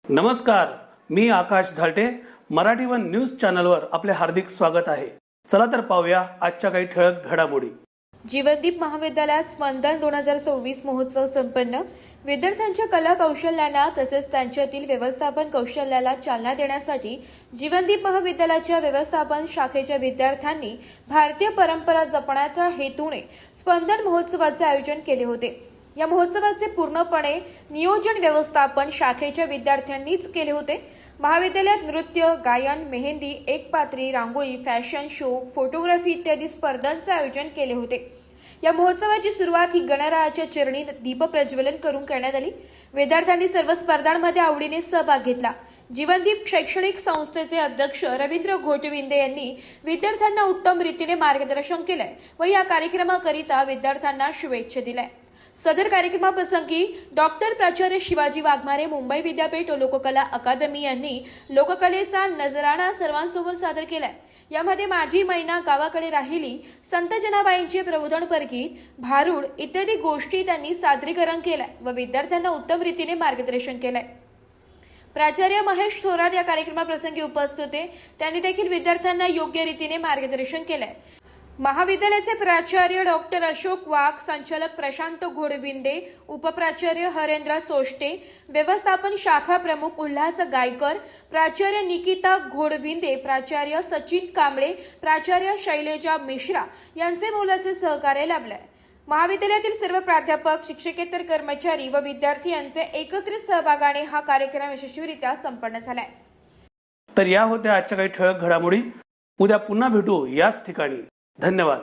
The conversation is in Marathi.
नमस्कार, मी आकाश झालटे. मराठी वन न्यूज चॅनलवर आपले हार्दिक स्वागत आहे. चला तर पाहूया आजच्या काही ठळक घडामोडी. जीवनदीप महाविद्यालयात स्पंदन 2024 महोत्सव संपन्न. विद्यार्थ्यांच्या कला कौशल्यांना तसेच त्यांच्यातील व्यवस्थापन कौशल्याला चालना देण्यासाठी जीवनदीप महाविद्यालयाच्या व्यवस्थापन शाखेच्या विद्यार्थ्यांनी भारतीय परंपरा जपण्याच्या हेतूने स्पंदन महोत्सवाचे आयोजन केले होते. या महोत्सवाचे पूर्णपणे नियोजन व्यवस्थापन शाखेच्या विद्यार्थ्यांनीच केले होते. महाविद्यालयात नृत्य, गायन, मेहंदी, एकपात्री, रांगोळी, फॅशन शो, फोटोग्राफी इत्यादी स्पर्धांचे आयोजन केले होते. या महोत्सवाची सुरुवात ही गणरायाच्या चरणी दीपप्रज्वलन करून करण्यात आली. विद्यार्थ्यांनी सर्व स्पर्धांमध्ये आवडीने सहभाग घेतला. जीवनदीप शैक्षणिक संस्थेचे अध्यक्ष रवींद्र घोटविंदे यांनी विद्यार्थ्यांना उत्तम रीतीने मार्गदर्शन केले व या कार्यक्रमाकरिता विद्यार्थ्यांना शुभेच्छा दिल्या. सदर कार्यक्रमाप्रसंगी डॉक्टर प्राचार्य शिवाजी वाघमारे, मुंबई विद्यापीठ लोककला अकादमी यांनी लोककलेचा नजराणा सर्वांसमोर सादर केलाय. यामध्ये माझी मैना गावाकडे राहिली, संत जनाबाईंचे प्रबोधनपर गीत, भारूड इत्यादी गोष्टी त्यांनी सादरीकरण केलंय व विद्यार्थ्यांना उत्तम रीतीने मार्गदर्शन केलंय. प्राचार्य महेश थोरात या कार्यक्रमाप्रसंगी उपस्थित होते. त्यांनी देखील विद्यार्थ्यांना योग्य रीतीने मार्गदर्शन केलंय. महाविद्यालयाचे प्राचार्य डॉक्टर अशोक वाघ, संचालक प्रशांत घोडविंदे, उपप्राचार्य हरेंद्र सोष्टे, व्यवस्थापन शाखा प्रमुख उल्हास गायकर, प्राचार्य निकिता घोडविंदे, प्राचार्य सचिन कांबळे, प्राचार्य शैलेजा मिश्रा यांचे मोलाचे सहकार्य लाभले. महाविद्यालयातील सर्व प्राध्यापक, शिक्षकेतर कर्मचारी व विद्यार्थी यांचे एकत्रित सहभागाने हा कार्यक्रम यशस्वीरित्या संपन्न झालाय. तर या होत्या आजच्या काही ठळक घडामोडी. उद्या पुन्हा भेटू याच ठिकाणी. धन्यवाद.